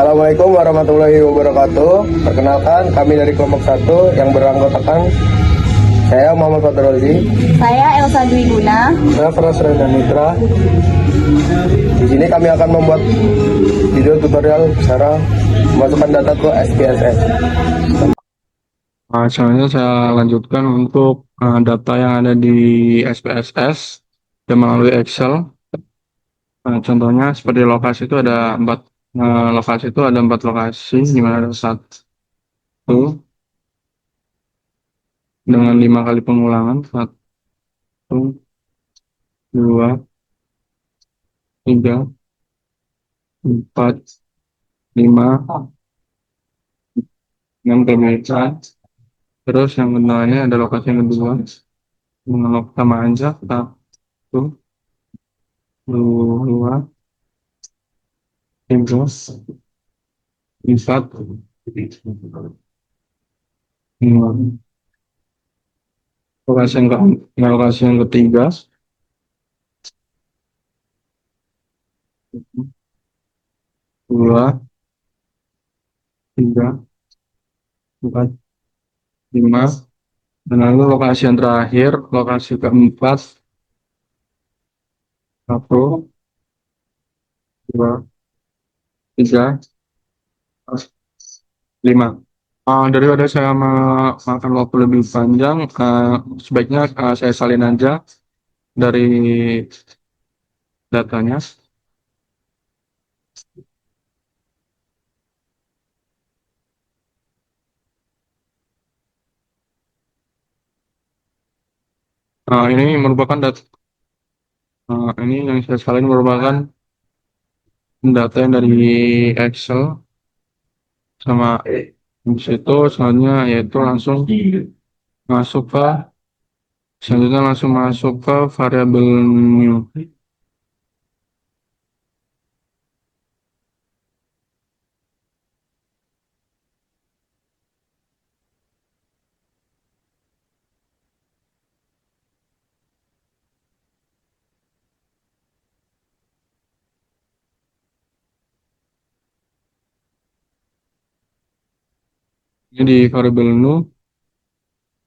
Assalamualaikum warahmatullahi wabarakatuh. Perkenalkan, kami dari kelompok 1 yang beranggotakan saya Muhammad Fadrozi. Saya Elsa Dwi Guna. Saya Feras Renda Mitra. Di sini kami akan membuat video tutorial cara memasukkan data ke SPSS. Selanjutnya saya lanjutkan untuk data yang ada di SPSS dan melalui Excel. Contohnya seperti lokasi itu ada empat lokasi di mana ada satu dengan 5 kali pengulangan, 1, 2, 3, 4, 5, 6 km. Terus yang keduanya ada lokasi yang kedua dengan sama aja, 1, 2, 3, 4, 5. Lokasi yang ketiga 2, 3, 4, 5. Dan lalu lokasi yang terakhir, lokasi keempat 1, 2, 3, 5. Daripada saya makan waktu lebih panjang, sebaiknya saya salin aja dari datanya. Ini merupakan ini yang saya salin merupakan data yang dari Excel sama di situ. Yaitu masuk ke selanjutnya langsung masuk ke variabel new. Ini di variabel new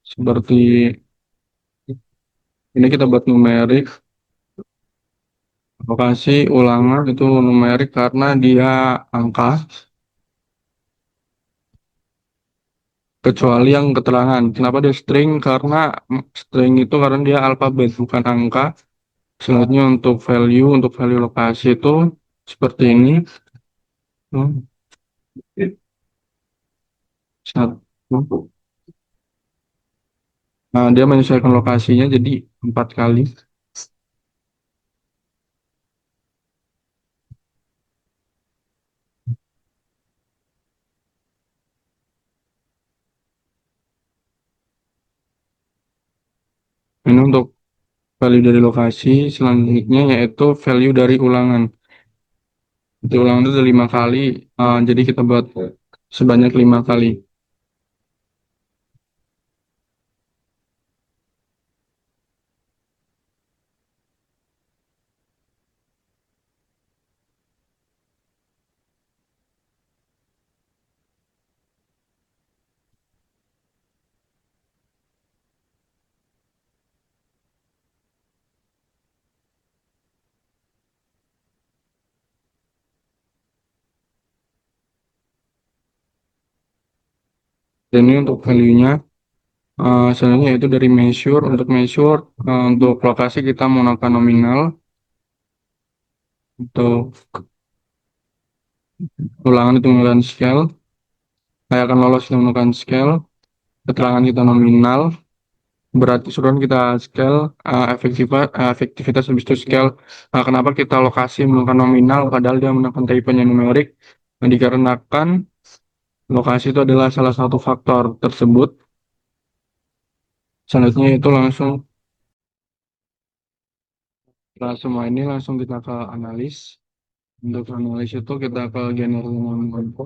seperti ini kita buat numerik. Lokasi ulangan itu numerik karena dia angka, kecuali yang keterangan. Kenapa dia string? Karena string itu karena dia alfabet bukan angka. Selanjutnya untuk value lokasi itu seperti ini. Satu. Dia menyesuaikan lokasinya jadi 4 kali. Ini untuk value dari lokasi. Selanjutnya yaitu value dari ulangan. Itu ulangan itu 5 kali. Jadi kita buat sebanyak 5 kali. Dan ini untuk value-nya. Selanjutnya yaitu dari measure. Untuk measure, untuk lokasi kita menggunakan nominal. Untuk ulangan itu menggunakan scale. Saya akan lolos menggunakan scale. Keterangan kita nominal. Berarti keseluruhan kita scale, efektivitas habis itu scale. Kenapa kita lokasi menggunakan nominal padahal dia menggunakan type-nya numerik? Dikarenakan lokasi itu adalah salah satu faktor tersebut. Selanjutnya itu langsung setelah semua ini langsung kita ke analis. Untuk analis itu kita ke general info.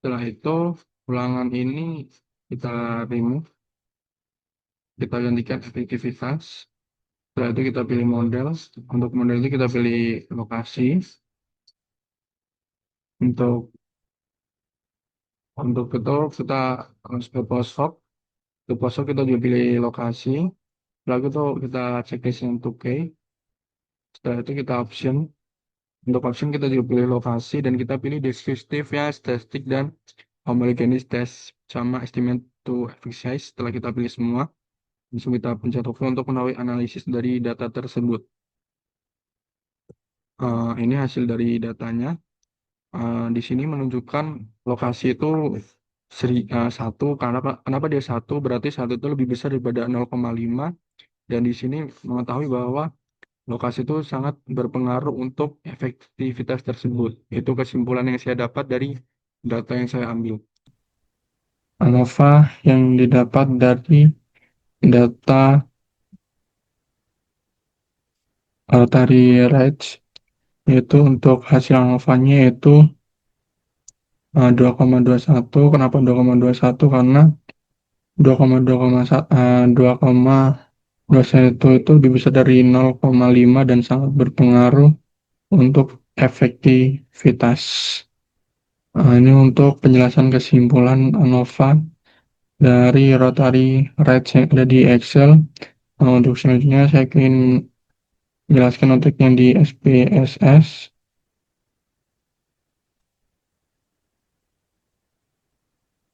Setelah itu ulangan ini kita remove, kita gantikan efektivitas. Setelah itu kita pilih model. Untuk model itu kita pilih lokasi. Untuk Untuk itu kita langsung ke posok. Ke posok kita juga pilih lokasi. Lalu itu kita checklist yang 2K. Setelah itu kita option. Untuk option kita juga pilih lokasi dan kita pilih deskriptif ya, statistik dan homogeneous test sama estimate to effect size. Setelah kita pilih semua, langsung kita pencet OK untuk menawi analisis dari data tersebut. Ini hasil dari datanya. Di sini menunjukkan lokasi itu satu. Kenapa dia satu? Berarti satu itu lebih besar daripada 0,5. Dan di sini mengetahui bahwa lokasi itu sangat berpengaruh untuk efektivitas tersebut. Itu kesimpulan yang saya dapat dari data yang saya ambil. ANOVA yang didapat dari data tari Rage, yaitu untuk hasil ANOVA-nya yaitu 2,21. Kenapa 2,21? Karena 2,21 itu lebih besar dari 0,5 dan sangat berpengaruh untuk efektivitas. Ini untuk penjelasan kesimpulan ANOVA dari Rotary Rates yang ada di Excel. Untuk selanjutnya saya ingin menjelaskan untuk yang di SPSS.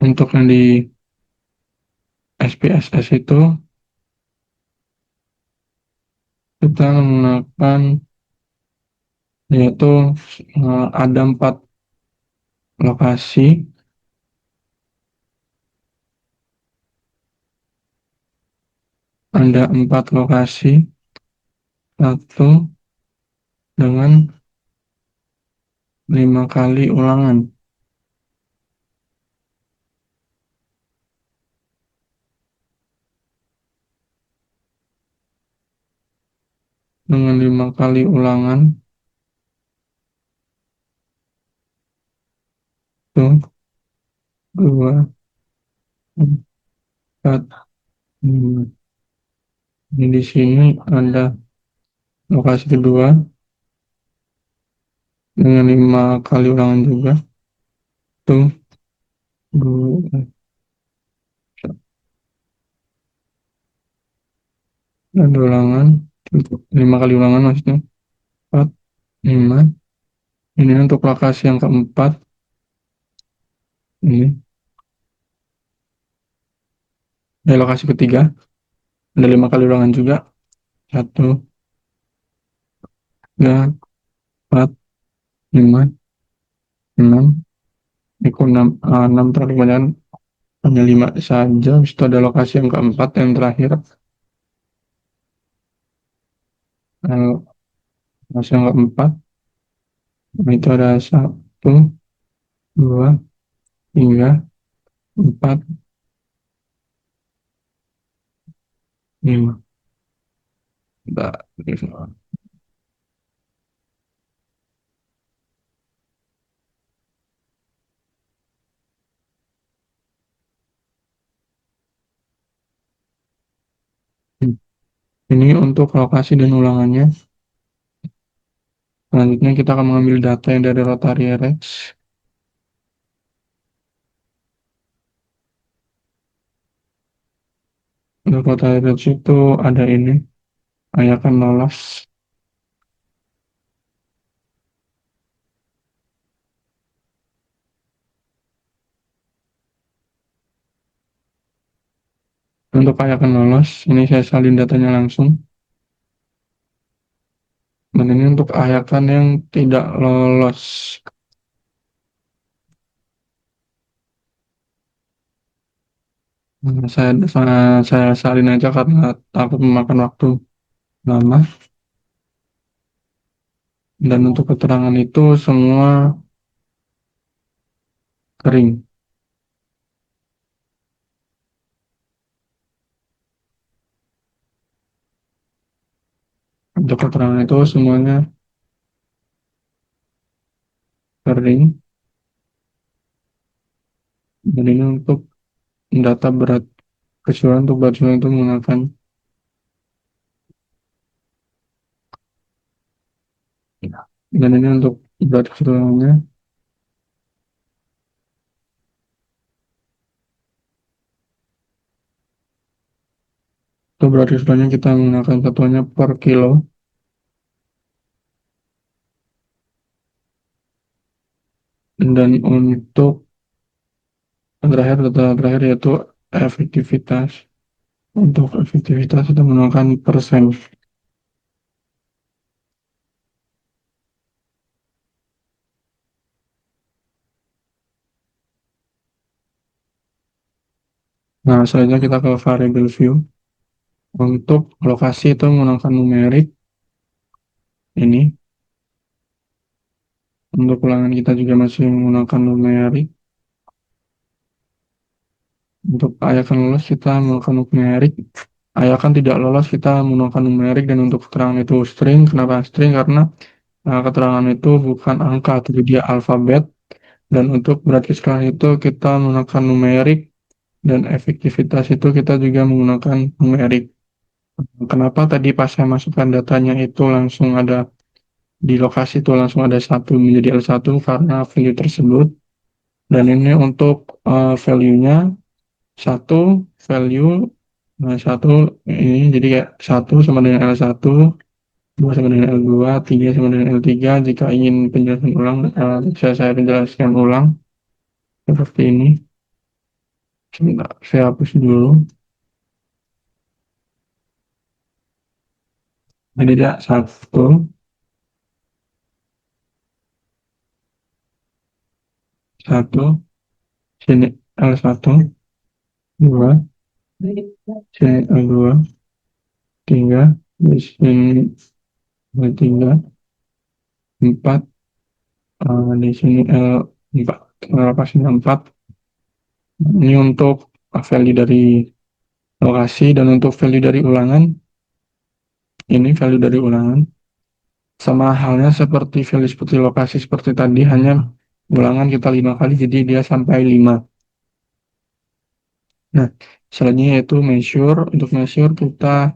Untuk yang di SPSS itu kita menggunakan yaitu ada 4 lokasi. Ada 4 lokasi, satu dengan 5 kali ulangan. Dengan 5 kali ulangan, itu 2, 4, 5. Ini di sini ada lokasi kedua dengan 5 kali ulangan juga. Itu 2, ada ulangan, 5 kali ulangan maksudnya. 4, 5. Ini untuk lokasi yang keempat. Ini. Di lokasi ketiga ada 5 kali ulangan juga. 1, 3, 4, 5, 6. Ini 6 terlalu banyak. Hanya 5 saja. Habis itu ada lokasi yang keempat yang terakhir. Lokasi yang keempat itu ada 1, 2, 3, 4, 5. Ini untuk lokasi dan ulangannya. Selanjutnya kita akan mengambil data yang dari Rotary RX. Untuk Rotary RX itu ada ini, ayakan lolos. Untuk ayakan lolos, ini saya salin datanya langsung. Dan ini untuk ayakan yang tidak lolos. Saya salin aja karena takut memakan waktu lama. Dan untuk keterangan itu semua kering. Untuk keterangan itu semuanya kering. Dan ini untuk data berat keseluruhan untuk berat keseluruhan itu menggunakan dan ini untuk berat keseluruhannya Untuk berat keseluruhannya kita menggunakan satuannya per kilo. Dan untuk data terakhir yaitu efektivitas. Untuk efektivitas kita menggunakan persen. Nah, selanjutnya kita ke variable view. Untuk lokasi itu menggunakan numerik. Ini. Untuk ulangan kita juga masih menggunakan numerik. Untuk ayakan lolos kita menggunakan numerik. Ayakan tidak lolos kita menggunakan numerik. Dan untuk keterangan itu string. Kenapa string? Karena keterangan itu bukan angka, tapi dia alfabet. Dan untuk berat keseluruhan itu kita menggunakan numerik. Dan efektivitas itu kita juga menggunakan numerik. Kenapa tadi pas saya masukkan datanya itu langsung ada di lokasi itu langsung ada 1 menjadi L1 karena value tersebut. Dan ini untuk value-nya 1 value, nah 1 ini jadi kayak 1 sama dengan L1, 2 sama dengan L2, 3 sama dengan L3. Jika ingin penjelasan ulang, bisa saya penjelaskan ulang seperti ini. Sebentar, saya hapus dulu. Jadi dia 1, 1, sini L1, 2, sini L2, 3, di sini L3, 4, di sini L4, lokasinya 4. Ini untuk value dari lokasi. Dan untuk value dari ulangan, ini value dari ulangan. Sama halnya seperti value seperti lokasi seperti tadi, hanya ulangan kita 5 kali, jadi dia sampai 5. Nah, selanjutnya yaitu measure. Untuk measure kita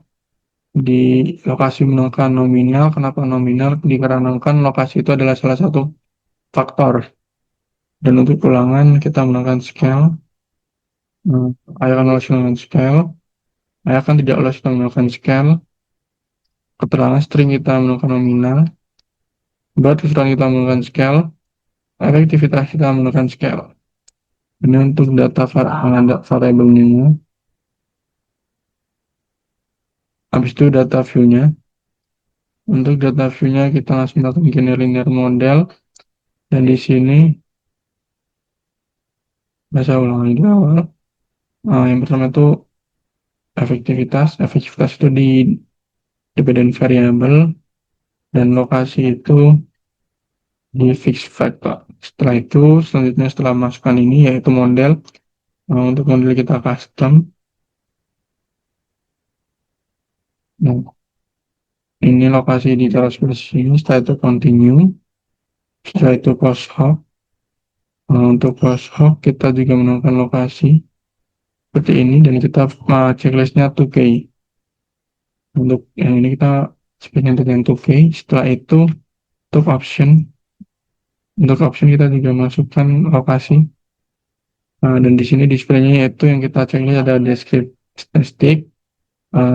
di lokasi menggunakan nominal. Kenapa nominal? Dikarenakan lokasi itu adalah salah satu faktor. Dan untuk ulangan kita menggunakan scale. Ayakan lolos menggunakan scale. Ayakan tidak lolos menggunakan scale. Keterangan string kita menggunakan nominal. Berat keseluruhan kita menggunakan scale. Efektivitas kita menggunakan scale. Ini untuk data variabelnya. Habis itu data view-nya. Untuk data view-nya kita langsung datang ke linear model. Dan di sini saya ulang lagi di awal. Yang pertama itu efektivitas. Efektivitas itu di dependent variable. Dan lokasi itu di fixed factor. Setelah itu, selanjutnya setelah masukkan ini yaitu model. Untuk model kita custom. Nah, ini lokasi ditaruh seperti sini. Setelah itu continue. Setelah itu post hoc. Untuk post hoc kita juga menggunakan lokasi seperti ini. Dan kita checklistnya 2K. Untuk yang ini kita spesifikasikan dengan 2K. Setelah itu untuk option. Untuk option kita juga masukkan lokasi. Dan di sini display-nya yaitu yang kita checklist ada descriptive statistic,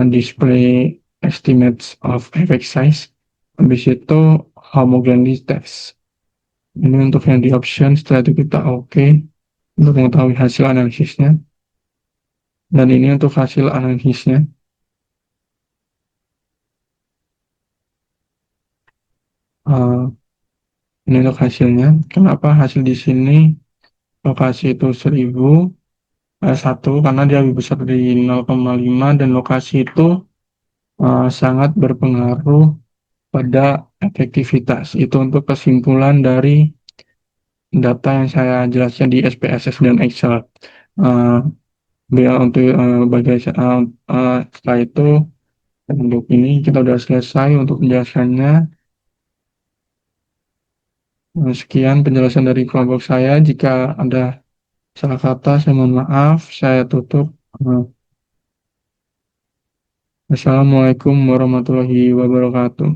display estimates of effect size. Habis itu homogeneity test. Ini untuk yang di option. Setelah itu kita oke untuk mengetahui hasil analisisnya. Dan ini untuk hasil analisisnya. Ini untuk hasilnya. Kenapa hasil di sini lokasi itu 1 karena dia lebih besar dari 0,5 dan lokasi itu sangat berpengaruh pada efektivitas. Itu untuk kesimpulan dari data yang saya jelaskan di SPSS dan Excel. Untuk setelah itu untuk ini kita sudah selesai untuk penjelasannya. Sekian penjelasan dari kelompok saya. Jika ada salah kata, saya mohon maaf. Saya tutup. Assalamualaikum warahmatullahi wabarakatuh.